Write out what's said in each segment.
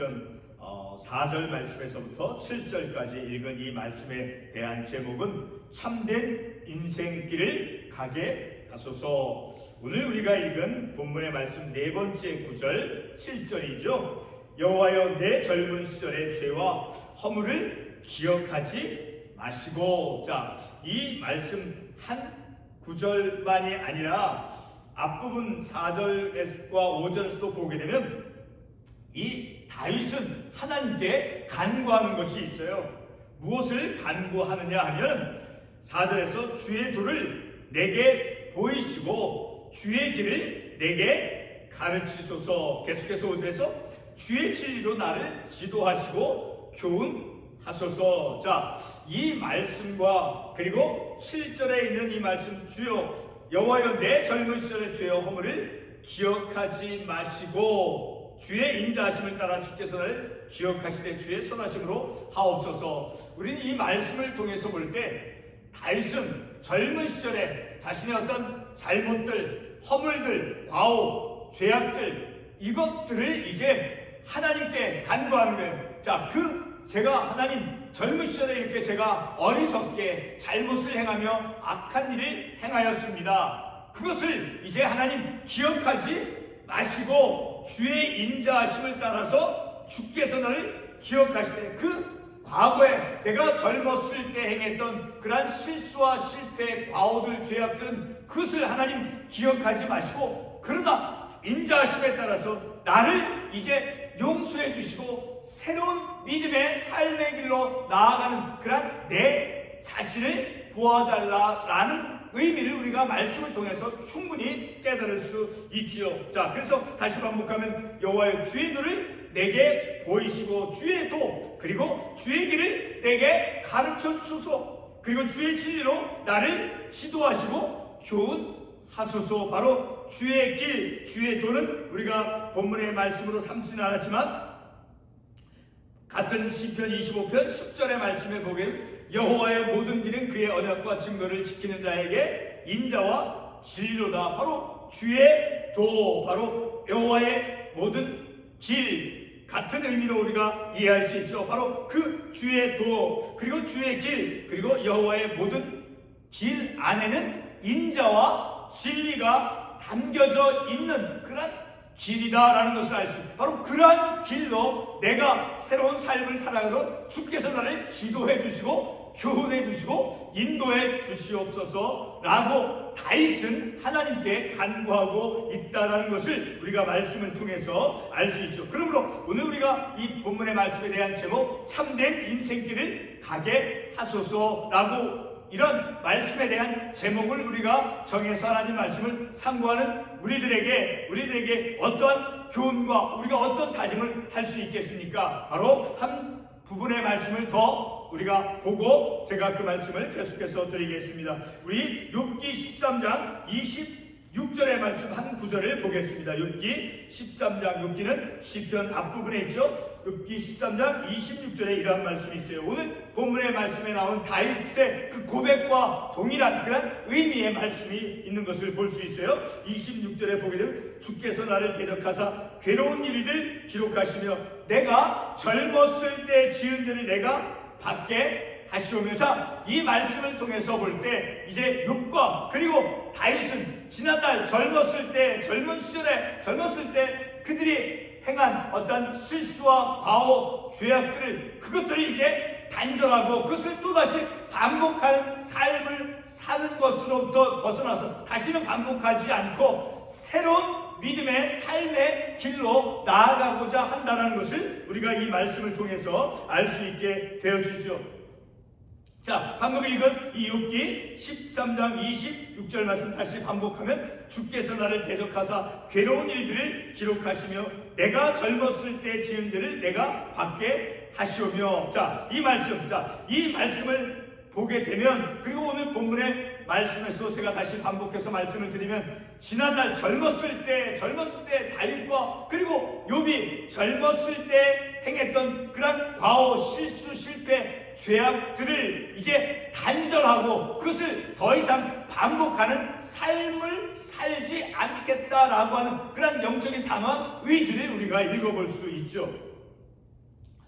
시편 4절 말씀에서부터 7절까지 읽은 이 말씀에 대한 제목은 참된 인생길을 가게 하소서. 오늘 우리가 읽은 본문의 말씀 네 번째 구절 7절이죠. 여호와여 내 젊은 시절의 죄와 허물을 기억하지 마시고. 자, 이 말씀 한 구절만이 아니라 앞부분 4절과 5절에서도 보게 되면 이 다윗은 하나님께 간구하는 것이 있어요. 무엇을 간구하느냐 하면 4절에서 주의 도를 내게 보이시고 주의 길을 내게 가르치소서. 계속해서 5절에서 주의 진리로 나를 지도하시고 교훈하소서. 자, 이 말씀과 그리고 7절에 있는 이 말씀, 주여 여호와여 내 젊은 시절의 죄와 허물을 기억하지 마시고 주의 인자하심을 따라 주께서 나를 기억하시되 주의 선하심으로 하옵소서. 우리는 이 말씀을 통해서 볼 때 다윗은 젊은 시절에 자신의 어떤 잘못들, 허물들, 과오, 죄악들, 이것들을 이제 하나님께 간구하는 거예요. 자, 제가 하나님 젊은 시절에 이렇게 제가 어리석게 잘못을 행하며 악한 일을 행하였습니다. 그것을 이제 하나님 기억하지 마시고 주의 인자하심을 따라서 주께서 나를 기억하시되 과거에 내가 젊었을 때 행했던 그러한 실수와 실패, 과오들, 죄악들은 그것을 하나님 기억하지 마시고 그러나 인자하심에 따라서 나를 이제 용서해 주시고 새로운 믿음의 삶의 길로 나아가는 그런 내 자신을 보아달라라는 의미를 우리가 말씀을 통해서 충분히 깨달을 수 있지요. 자, 그래서 다시 반복하면 여호와의 주의 도를 내게 보이시고 주의 도 그리고 주의 길을 내게 가르쳐 주소서. 그리고 주의 진리로 나를 지도하시고 교훈하소서. 바로 주의 길, 주의 도는 우리가 본문의 말씀으로 삼지는 않았지만 같은 시편 25편 10절의 말씀에 보면 여호와의 모든 길은 그의 언약과 증거를 지키는 자에게 인자와 진리로다. 바로 주의 도, 바로 여호와의 모든 길, 같은 의미로 우리가 이해할 수 있죠. 바로 그 주의 도, 그리고 주의 길, 그리고 여호와의 모든 길 안에는 인자와 진리가 담겨져 있는 그런 길이다라는 것을 알 수 있습니다. 바로 그러한 길로 내가 새로운 삶을 살아가도록 주께서 나를 지도해 주시고 교훈해 주시고 인도해 주시옵소서 라고 다윗은 하나님께 간구하고 있다라는 것을 우리가 말씀을 통해서 알 수 있죠. 그러므로 오늘 우리가 이 본문의 말씀에 대한 제목 참된 인생길을 가게 하소서라고 이런 말씀에 대한 제목을 우리가 정해서 하나님 말씀을 상고하는 우리들에게 어떠한 교훈과 우리가 어떤 다짐을 할 수 있겠습니까? 바로 한 부분의 말씀을 더 우리가 보고 제가 그 말씀을 계속해서 드리겠습니다. 우리 욥기 13장 26절의 말씀 한 구절을 보겠습니다. 욥기 13장, 욥기는 시편 앞부분에 있죠. 욥기 13장 26절에 이러한 말씀이 있어요. 오늘 본문의 말씀에 나온 다윗의 그 고백과 동일한 그런 의미의 말씀이 있는 것을 볼 수 있어요. 26절에 보게 되면 주께서 나를 대적하사 괴로운 일들 기록하시며 내가 젊었을 때 지은 죄를 내가 받게 하시오며. 자, 이 말씀을 통해서 볼 때 이제 욥과 그리고 다윗은 지난날 젊은 시절에 젊었을 때 그들이 행한 어떤 실수와 과오, 죄악들을 그것들을 이제 단절하고 그것을 또다시 반복하는 삶을 사는 것으로부터 벗어나서 다시는 반복하지 않고 새로운 믿음의 삶의 길로 나아가고자 한다는 것을 우리가 이 말씀을 통해서 알 수 있게 되어지죠. 자, 방금 읽은 이 욥기 13장 26절 말씀 다시 반복하면 주께서 나를 대적하사 괴로운 일들을 기록하시며 내가 젊었을 때 지은 죄를 내가 받게 하시오며. 자, 이 말씀을 보게 되면 그리고 오늘 본문의 말씀에서 제가 다시 반복해서 말씀을 드리면 지난날 젊었을 때 다윗과 그리고 욥이 젊었을 때 행했던 그런 과오, 실수, 실패, 죄악들을 이제 단절하고 그것을 더 이상 반복하는 삶을 살지 않겠다라고 하는 그런 영적인 단호한 의지를 우리가 읽어볼 수 있죠.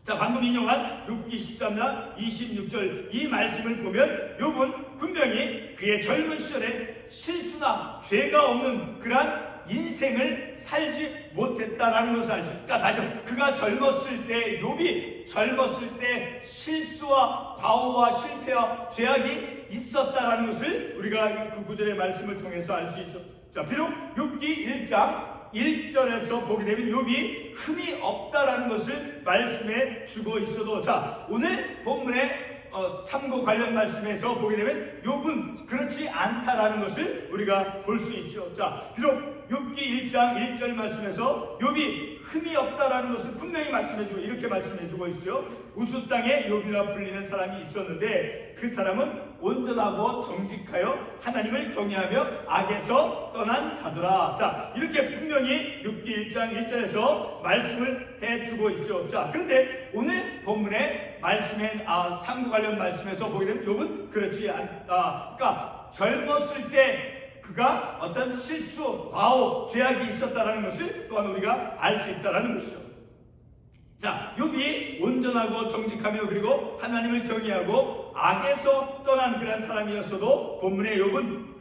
자, 방금 인용한 욥기 13장 26절 이 말씀을 보면 욥은 분명히 그의 젊은 시절에 실수나 죄가 없는 그러한 인생을 살지 못했다라는 것을 알수 있다. 다시 한번 그가 젊었을 때 욥이 젊었을 때 실수와 과오와 실패와 죄악이 있었다라는 것을 우리가 그 구절의 말씀을 통해서 알 수 있죠. 자, 비록 욥기 1장 1절에서 보게 되면 욥이 흠이 없다라는 것을 말씀해 주고 있어도, 자, 오늘 본문의 참고 관련 말씀에서 보게 되면 욥은 그렇지 않다라는 것을 우리가 볼 수 있죠. 자, 비록 욥기 1장 1절 말씀에서 욥이 흠이 없다라는 것을 분명히 말씀해주고 이렇게 말씀해주고 있어요. 우스 땅에 욥이라 불리는 사람이 있었는데 그 사람은 온전하고 정직하여 하나님을 경외하며 악에서 떠난 자더라. 자, 이렇게 분명히 욥기 1장 1절에서 말씀을 해주고 있죠. 자, 그런데 오늘 본문의 말씀의 상부 관련 말씀에서 보게 되면 욥은 그렇지 않다. 그러니까 젊었을 때 그가 어떤 실수, 과오, 죄악이 있었다라는 것을 또한 우리가 알 수 있다라는 것이죠. 자, 욥이 온전하고 정직하며 그리고 하나님을 경외하고 악에서 떠난 그런 사람이었어도 본문의 욥은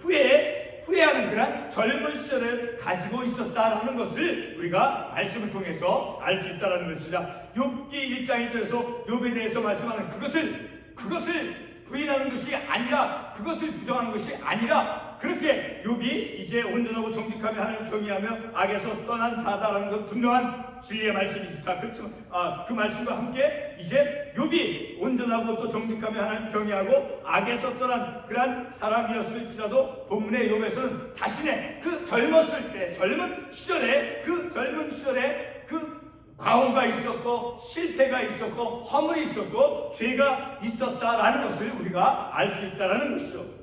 후회하는 그런 젊은 시절을 가지고 있었다라는 것을 우리가 말씀을 통해서 알 수 있다라는 것이죠. 욥기 1장 1절에서 욥에 대해서 말씀하는 그것을 부인하는 것이 아니라, 그것을 부정하는 것이 아니라, 그렇게 욥이 이제 온전하고 정직하며 하나님을 경외하며 악에서 떠난 자다라는 것 분명한 진리의 말씀이죠. 자, 그렇지만 그 말씀과 함께 이제 욥이 온전하고 또 정직하며 하나님을 경외하고 악에서 떠난 그러한 사람이었을지라도 본문의 욥에서는 자신의 그 젊었을 때 젊은 시절에 그 과오가 있었고 실패가 있었고 허물이 있었고 죄가 있었다라는 것을 우리가 알 수 있다라는 것이죠.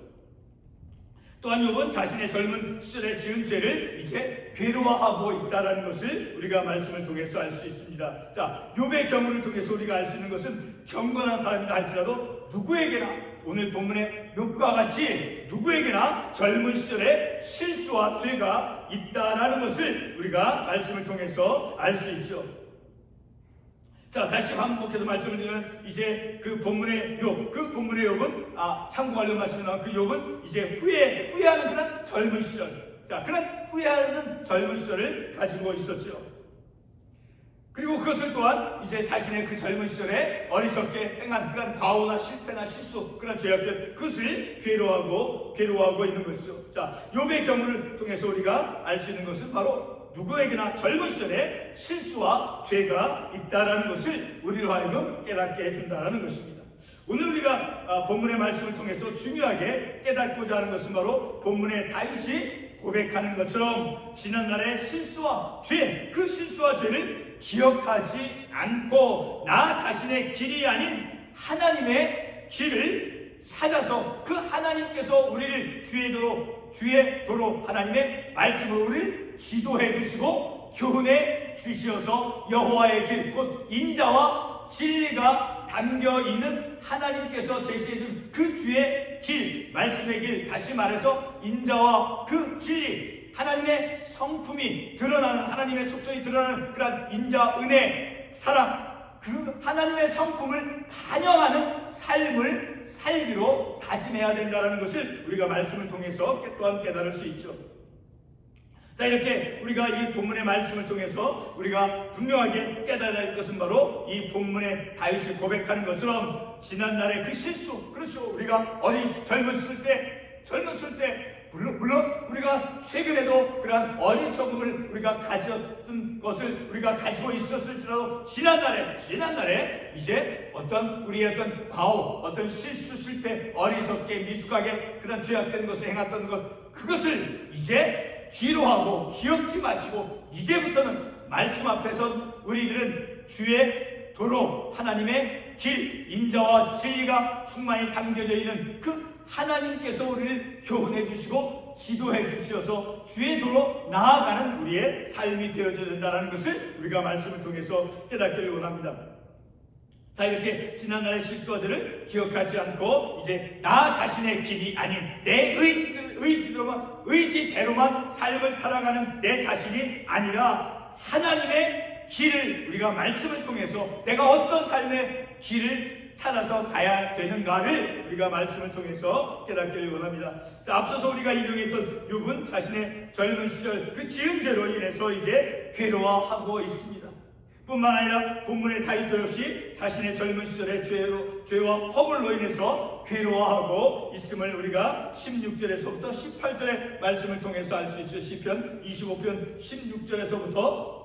또한 욥은 자신의 젊은 시절에 지은 죄를 이제 괴로워하고 있다라는 것을 우리가 말씀을 통해서 알 수 있습니다. 자, 욥의 경우를 통해서 우리가 알 수 있는 것은 경건한 사람이다 할지라도 누구에게나 오늘 본문의 욥과 같이 누구에게나 젊은 시절에 실수와 죄가 있다라는 것을 우리가 말씀을 통해서 알 수 있죠. 자, 다시 반복해서 말씀을 드리면 이제 그 본문의 욥은 참고 관련 말씀이 나온 그 욥은 이제 후회하는 그런 젊은 시절, 자, 그런 후회하는 젊은 시절을 가지고 있었죠. 그리고 그것을 또한 이제 자신의 그 젊은 시절에 어리석게 행한 그런 과오나 실패나 실수, 그런 죄악들, 그것을 괴로워하고 있는 것이죠. 자, 욥의 경우를 통해서 우리가 알 수 있는 것은 바로 누구에게나 젊은 시절에 실수와 죄가 있다라는 것을 우리로 하여금 깨닫게 해준다라는 것입니다. 오늘 우리가 본문의 말씀을 통해서 중요하게 깨닫고자 하는 것은 바로 본문의 다윗이 고백하는 것처럼 지난날의 실수와 죄, 그 실수와 죄를 기억하지 않고 나 자신의 길이 아닌 하나님의 길을 찾아서 그 하나님께서 우리를 주의 도로 하나님의 말씀으로 우리를 지도해 주시고 교훈해 주시어서 여호와의 길, 곧 인자와 진리가 담겨 있는 하나님께서 제시해 준 그 주의 길, 말씀의 길, 다시 말해서 인자와 그 진리, 하나님의 성품이 드러나는, 하나님의 속성이 드러나는 그런 인자, 은혜, 사랑, 그 하나님의 성품을 반영하는 삶을 살기로 다짐해야 된다는 것을 우리가 말씀을 통해서 또한 깨달을 수 있죠. 자, 이렇게 우리가 이 본문의 말씀을 통해서 우리가 분명하게 깨달아야 할 것은 바로 이 본문의 다윗이 고백하는 것처럼 지난날의 그 실수, 그렇죠, 우리가 젊었을 때 물론 우리가 최근에도 그러한 어리석음을 우리가 가졌던 것을 우리가 가지고 있었을지라도 지난날에 이제 어떤 우리의 어떤 과오, 어떤 실수, 실패, 어리석게 미숙하게 그런 죄악된 것을 행했던 것, 그것을 이제 뒤로 하고 기억지 마시고 이제부터는 말씀 앞에서 우리들은 주의 도로, 하나님의 길, 인자와 진리가 충만히 담겨져 있는 그 하나님께서 우리를 교훈해 주시고 지도해 주시어서 주의 도로 나아가는 우리의 삶이 되어져야 된다는 것을 우리가 말씀을 통해서 깨닫기를 원합니다. 자, 이렇게 지난날의 실수들을 기억하지 않고 이제 나 자신의 길이 아닌 내 의지대로만 삶을 살아가는 내 자신이 아니라 하나님의 길을 우리가 말씀을 통해서 내가 어떤 삶의 길을 찾아서 가야 되는가를 우리가 말씀을 통해서 깨닫기를 원합니다. 자, 앞서서 우리가 인용했던 욥은 자신의 젊은 시절 그 지은 죄로 인해서 이제 괴로워하고 있습니다. 뿐만 아니라 본문의 다윗도 역시 자신의 젊은 시절의 죄와 허물로 인해서 괴로워하고 있음을 우리가 16절에서부터 18절의 말씀을 통해서 알 수 있죠. 시편 25편 16절에서부터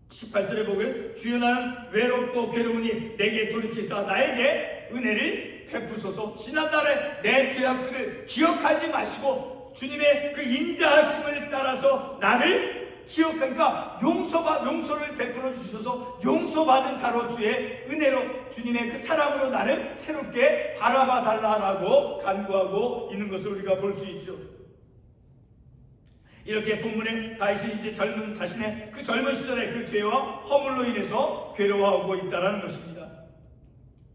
18절에 보면 주여 나는 외롭고 괴로우니 내게 돌이키사 나에게 은혜를 베푸소서. 지난날에 내 죄악들을 기억하지 마시고 주님의 그 인자하심을 따라서 나를 기억하니까 용서를 베풀어 주셔서 용서받은 자로 주의 은혜로 주님의 그 사랑으로 나를 새롭게 바라봐 달라라고 간구하고 있는 것을 우리가 볼 수 있죠. 이렇게 본문에 다윗이 이제 자신의 그 젊은 시절의 그 죄와 허물로 인해서 괴로워하고 있다는 것입니다.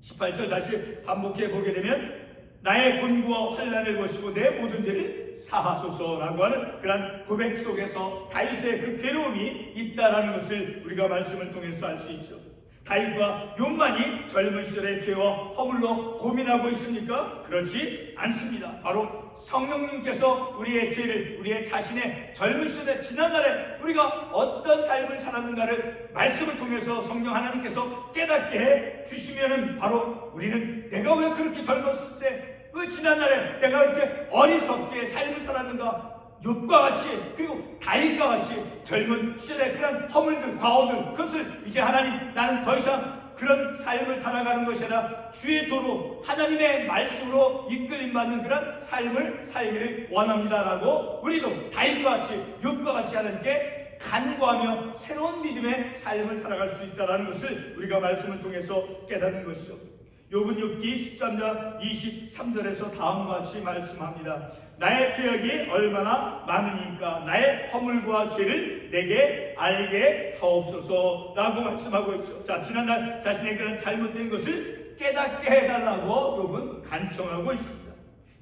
18절 다시 반복해 보게 되면 나의 곤고와 환난을 보시고 내 모든 죄를 사하소서라고 하는 그런 고백 속에서 다윗의 그 괴로움이 있다라는 것을 우리가 말씀을 통해서 알 수 있죠. 다윗과 욥만이 젊은 시절의 죄와 허물로 고민하고 있습니까? 그렇지 않습니다. 바로 성령님께서 우리의 죄를, 우리의 자신의 젊은 시절의 지난날에 우리가 어떤 삶을 살았는가를 말씀을 통해서 성령 하나님께서 깨닫게 해 주시면은 바로 우리는 내가 왜 그렇게 젊었을 때, 왜 지난날에 내가 그렇게 어리석게 삶을 살았는가, 욥과 같이 그리고 다윗과 같이 젊은 시절의 그런 허물들, 과오들, 그것을 이제 하나님 나는 더 이상 그런 삶을 살아가는 것이 아니라 주의 도로 하나님의 말씀으로 이끌림받는 그런 삶을 살기를 원합니다라고 우리도 다윗과 같이 욥과 같이 하나님께 간구하며 새로운 믿음의 삶을 살아갈 수 있다는 것을 우리가 말씀을 통해서 깨닫는 것이죠. 욥은 욥기 13장 23절에서 다음과 같이 말씀합니다. 나의 죄악이 얼마나 많으니까 나의 허물과 죄를 내게 알게 하옵소서 라고 말씀하고 있죠. 자, 지난날 자신의 그런 잘못된 것을 깨닫게 해달라고 욥은 간청하고 있습니다.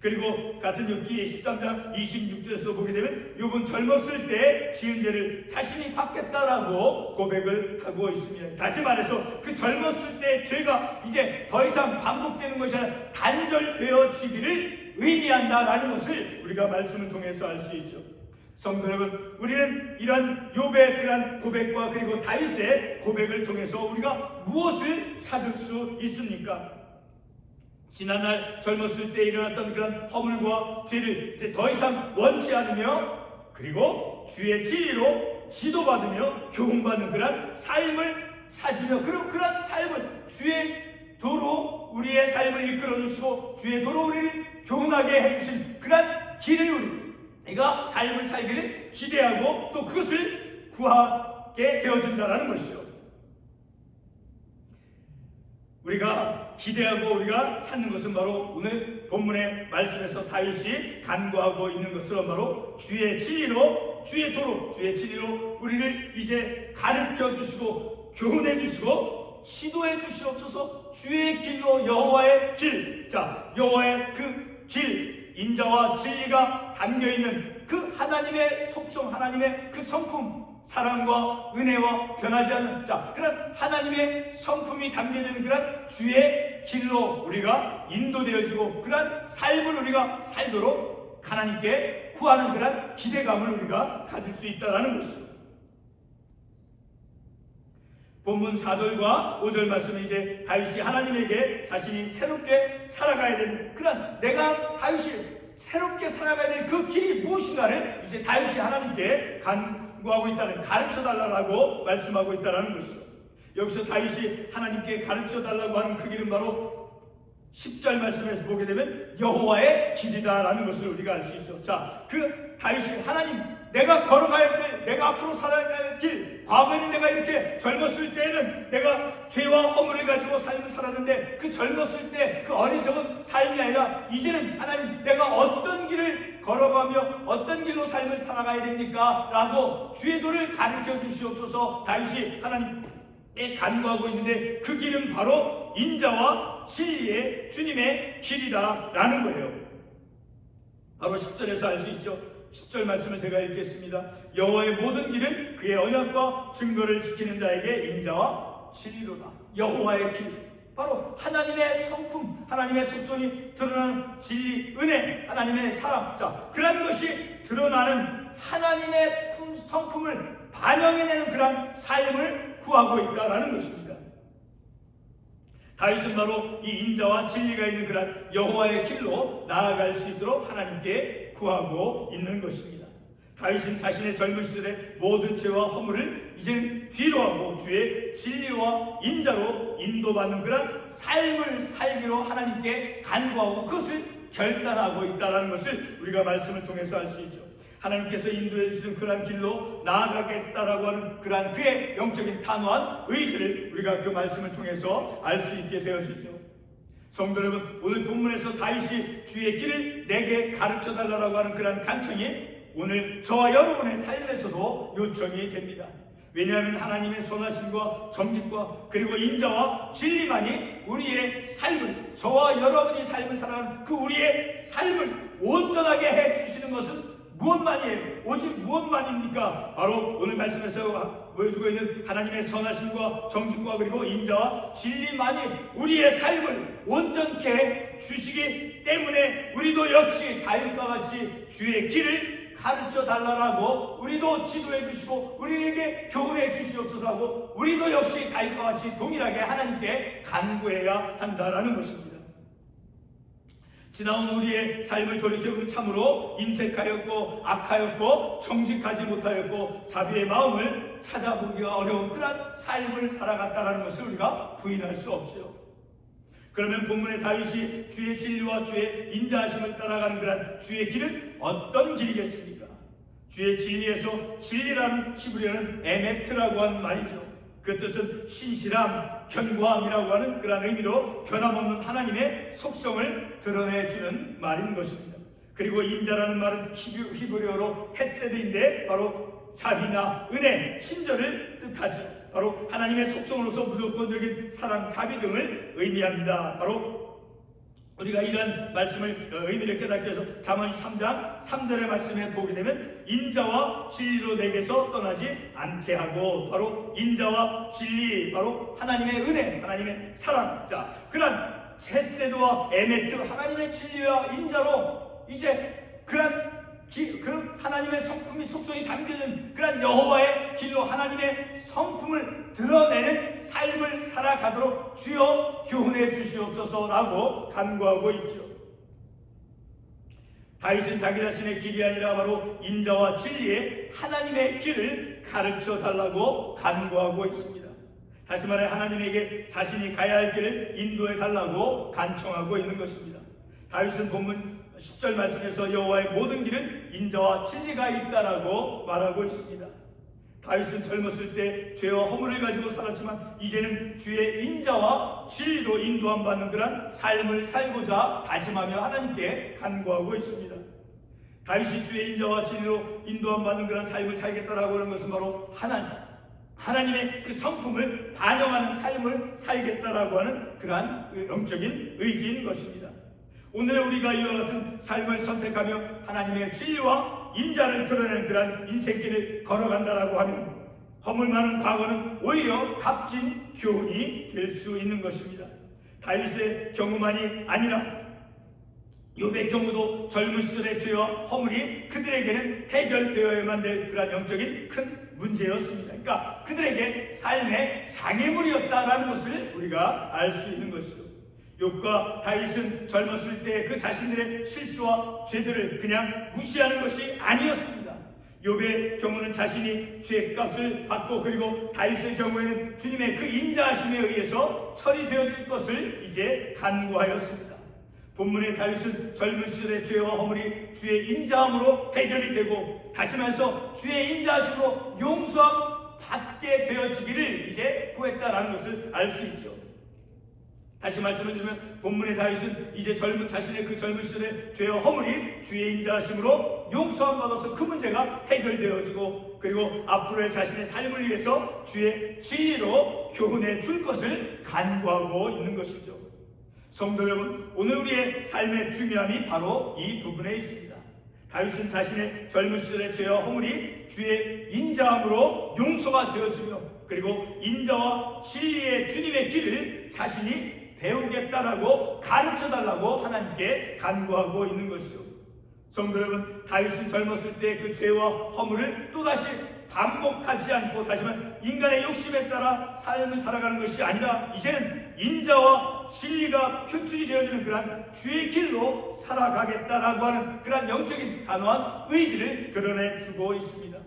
그리고 같은 욥기 13장 26절에서 보게 되면 욥은 젊었을 때 지은 죄를 자신이 받겠다라고 고백을 하고 있습니다. 다시 말해서 그 젊었을 때 죄가 이제 더 이상 반복되는 것이 아니라 단절되어지기를 의미한다라는 것을 우리가 말씀을 통해서 알 수 있죠. 성도 여러분, 우리는 이런 욥의 그런 고백과 그리고 다윗의 고백을 통해서 우리가 무엇을 찾을 수 있습니까? 지난날 젊었을 때 일어났던 그런 허물과 죄를 이제 더 이상 원치 않으며 그리고 주의 진리로 지도받으며 교훈받는 그런 삶을 찾으며 그런 삶을 주의 도로 우리의 삶을 이끌어주시고 주의 도로 우리를 교훈하게 해주신 그런 길을 우리가 삶을 살기를 기대하고 또 그것을 구하게 되어준다는 것이죠. 우리가 기대하고 우리가 찾는 것은 바로 오늘 본문의 말씀에서 다윗이 간구하고 있는 것처럼 바로 주의 진리로, 주의 도로, 주의 진리로 우리를 이제 가르쳐 주시고 교훈해 주시고 지도해 주시옵소서. 주의 길로 여호와의 길, 자, 여호와의 그 길, 인자와 진리가 담겨있는 그 하나님의 속성, 하나님의 그 성품, 사랑과 은혜와 변하지 않는 그런 하나님의 성품이 담겨있는 그런 주의 길로 우리가 인도되어지고 그런 삶을 우리가 살도록 하나님께 구하는 그런 기대감을 우리가 가질 수 있다는 것이죠. 본문 4절과 5절 말씀은 이제 다윗이 하나님에게 자신이 새롭게 살아가야 되는 그런 내가 다윗이 새롭게 살아가야 될 그 길이 무엇인가를 이제 다윗이 하나님께 간구하고 있다는, 가르쳐달라고 말씀하고 있다는 것이죠. 여기서 다윗이 하나님께 가르쳐달라고 하는 그 길은 바로 10절 말씀에서 보게 되면 여호와의 길이다라는 것을 우리가 알 수 있죠. 자, 그 다윗이 하나님, 내가 걸어가야 될, 내가 앞으로 살아가야 할 길, 과거에는 내가 이렇게 젊었을 때에는 내가 죄와 허물을 가지고 삶을 살았는데 그 젊었을 때 그 어리석은 삶이 아니라 이제는 하나님, 내가 어떤 길을 걸어가며 어떤 길로 삶을 살아가야 됩니까? 라고 주의 도를 가르쳐 주시옵소서. 다윗이 하나님께 간구하고 있는데 그 길은 바로 인자와 진리의 주님의 길이다라는 거예요. 바로 10절에서 알 수 있죠. 10절 말씀을 제가 읽겠습니다. 여호와의 모든 길은 그의 언약과 증거를 지키는 자에게 인자와 진리로다. 여호와의 길, 바로 하나님의 성품, 하나님의 속성이 드러나는 진리, 은혜, 하나님의 사랑, 자, 그런 것이 드러나는 하나님의 성품을 반영해내는 그런 삶을 구하고 있다라는 것입니다. 다윗은 바로 이 인자와 진리가 있는 그런 여호와의 길로 나아갈 수 있도록 하나님께 구하고 있는 것입니다. 다윗은 자신의 젊은 시절의 모든 죄와 허물을 이제는 뒤로 하고 주의 진리와 인자로 인도받는 그런 삶을 살기로 하나님께 간구하고 그것을 결단하고 있다는 것을 우리가 말씀을 통해서 알 수 있죠. 하나님께서 인도해 주시는 그러한 길로 나아가겠다라고 하는 그러한 그의 영적인 단호한 의지를 우리가 그 말씀을 통해서 알 수 있게 되어지죠. 성도 여러분, 오늘 본문에서 다윗이 주의 길을 내게 가르쳐 달라고 하는 그러한 간청이 오늘 저와 여러분의 삶에서도 요청이 됩니다. 왜냐하면 하나님의 선하심과 정직과 그리고 인자와 진리만이 우리의 삶을, 저와 여러분이 삶을 살아가는 그 우리의 삶을 온전하게 해주시는 것은 무엇만이에요? 오직 무엇만입니까? 바로 오늘 말씀에서 보여주고 있는 하나님의 선하심과 정직과 그리고 인자와 진리만이 우리의 삶을 온전케 해 주시기 때문에 우리도 역시 다윗과 같이 주의 길을 가르쳐 달라고 우리도 지도해 주시고 우리에게 교훈해 주시옵소서 하고 우리도 역시 다윗과 같이 동일하게 하나님께 간구해야 한다라는 것입니다. 지나온 우리의 삶을 돌이켜보면 참으로 인색하였고 악하였고 정직하지 못하였고 자비의 마음을 찾아보기가 어려운 그런 삶을 살아갔다는 것을 우리가 부인할 수 없죠. 그러면 본문의 다윗이 주의 진리와 주의 인자하심을 따라가는 그런 주의 길은 어떤 길이겠습니까? 주의 진리에서 진리라는 히브리어는 에메트라고 하는 말이죠. 그 뜻은 신실함, 견고함이라고 하는 그런 의미로 변함없는 하나님의 속성을 드러내주는 말인 것입니다. 그리고 인자라는 말은 히브리어로 헤세드인데 바로 자비나 은혜, 친절을 뜻하죠. 바로 하나님의 속성으로서 무조건적인 사랑, 자비 등을 의미합니다. 바로 우리가 이런 말씀을 의미를 깨닫기 위해서 잠언 3장 3절의 말씀에 보게 되면 인자와 진리로 내게서 떠나지 않게 하고 바로 인자와 진리, 바로 하나님의 은혜, 하나님의 사랑, 자, 그런 헤세드와 에메트, 하나님의 진리와 인자로 이제 그 하나님의 성품이 속성이 담겨진 그런 여호와의 길로 하나님의 성품을 드러내는 삶을 살아가도록 주여 교훈해 주시옵소서라고 간구하고 있죠. 다윗은 자기 자신의 길이 아니라 바로 인자와 진리의 하나님의 길을 가르쳐 달라고 간구하고 있습니다. 다시 말해 하나님에게 자신이 가야 할 길을 인도해 달라고 간청하고 있는 것입니다. 다윗은 본문 10절 말씀에서 여호와의 모든 길은 인자와 진리가 있다라고 말하고 있습니다. 다윗은 젊었을 때 죄와 허물을 가지고 살았지만 이제는 주의 인자와 진리로 인도함 받는 그런 삶을 살고자 다짐하며 하나님께 간구하고 있습니다. 다윗이 주의 인자와 진리로 인도함 받는 그런 삶을 살겠다라고 하는 것은 바로 하나님의 그 성품을 반영하는 삶을 살겠다라고 하는 그러한 영적인 의지인 것입니다. 오늘 우리가 이와 같은 삶을 선택하며 하나님의 진리와 인자를 드러내는 그런 인생길을 걸어간다라고 하면 허물 많은 과거는 오히려 값진 교훈이 될 수 있는 것입니다. 다윗의 경우만이 아니라 욥의 경우도 젊은 시절의 죄와 허물이 그들에게는 해결되어야만 될 그런 영적인 큰 문제였습니다. 그러니까 그들에게 삶의 장애물이었다라는 것을 우리가 알 수 있는 것이죠. 욥과 다윗은 젊었을 때 그 자신들의 실수와 죄들을 그냥 무시하는 것이 아니었습니다. 욥의 경우는 자신이 죄값을 받고 그리고 다윗의 경우에는 주님의 그 인자하심에 의해서 처리되어질 것을 이제 간구하였습니다. 본문의 다윗은 젊은 시절의 죄와 허물이 주의 인자함으로 해결이 되고 다시 말해서 주의 인자하심으로 용서함 받게 되어지기를 이제 구했다라는 것을 알 수 있죠. 다시 말씀을 드리면 본문의 다윗은 이제 자신의 그 젊은 시절의 죄와 허물이 주의 인자하심으로 용서함 받아서 그 문제가 해결되어지고 그리고 앞으로의 자신의 삶을 위해서 주의 진리로 교훈해 줄 것을 간구하고 있는 것이죠. 성도 여러분, 오늘 우리의 삶의 중요함이 바로 이 부분에 있습니다. 다윗은 자신의 젊은 시절의 죄와 허물이 주의 인자함으로 용서가 되어지며 그리고 인자와 진리의 주님의 길을 자신이 배우겠다라고 가르쳐달라고 하나님께 간구하고 있는 것이죠. 성도 여러분, 다윗은 젊었을 때 그 죄와 허물을 또다시 반복하지 않고 다시 말해 인간의 욕심에 따라 삶을 살아가는 것이 아니라 이제는 인자와 진리가 표출이 되어지는 그러한 주의 길로 살아가겠다라고 하는 그러한 영적인 단호한 의지를 드러내주고 있습니다.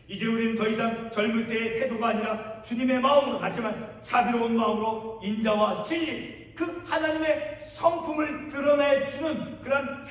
이제 우리는 더 이상 젊을 때의 태도가 아니라 주님의 마음으로 다시 말해 자비로운 마음으로 인자와 진리 그 하나님의 성품을 드러내주는 그러한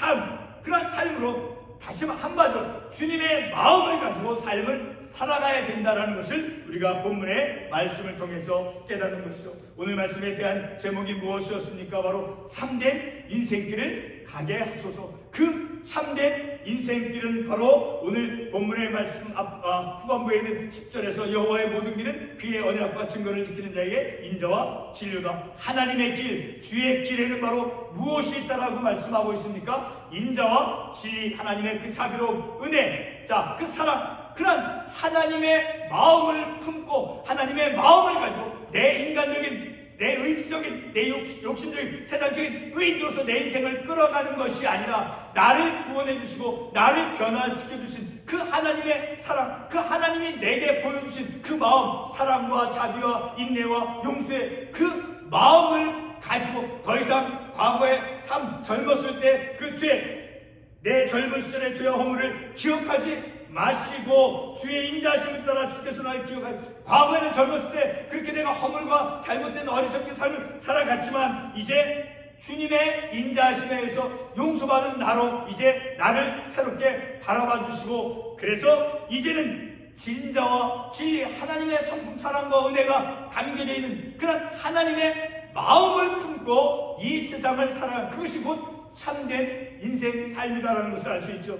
삶으로 다시 한마디로 주님의 마음을 가지고 삶을 살아가야 된다는 것을 우리가 본문의 말씀을 통해서 깨닫는 것이죠. 오늘 말씀에 대한 제목이 무엇이었습니까? 바로 참된 인생길을 가게 하소서. 그 참된 인생길은 바로 오늘 본문의 말씀 후반부에 있는 10절에서 여호와의 모든 길은 그의 언약과 증거를 지키는 자에게 인자와 진리다. 하나님의 길, 주의 길에는 바로 무엇이 있다라고 말씀하고 있습니까? 인자와 진리, 하나님의 그 자비로움, 은혜, 자, 그 사랑, 그런 하나님의 마음을 품고 하나님의 마음을 가지고 내 인간적인, 내 의지적인, 내 욕심적인, 세상적인 의지로서 내 인생을 끌어가는 것이 아니라 나를 구원해 주시고 나를 변화시켜 주신 그 하나님의 사랑, 그 하나님이 내게 보여주신 그 마음, 사랑과 자비와 인내와 용서의 그 마음을 가지고 더 이상 과거의 삶, 젊었을 때 그 죄, 내 젊은 시절의 죄와 허물을 기억하지 마시고 주의 인자하심을 따라 주께서 나를 기억하시. 과거에는 젊었을 때 그렇게 내가 허물과 잘못된 어리석은 삶을 살아갔지만 이제 주님의 인자하심에 의해서 용서받은 나로 이제 나를 새롭게 바라봐 주시고 그래서 이제는 진자와 진리 하나님의 성품 사랑과 은혜가 담겨져 있는 그런 하나님의 마음을 품고 이 세상을 살아가는 그것이 곧 참된 인생 삶이다라는 것을 알 수 있죠.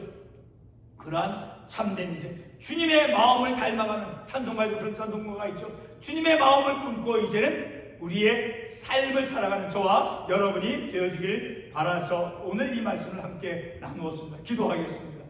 그러한 참된 인생, 주님의 마음을 닮아가는 찬송가에도 그런 찬송가가 있죠. 주님의 마음을 품고 이제는 우리의 삶을 살아가는 저와 여러분이 되어지길 바라서 오늘 이 말씀을 함께 나누었습니다. 기도하겠습니다.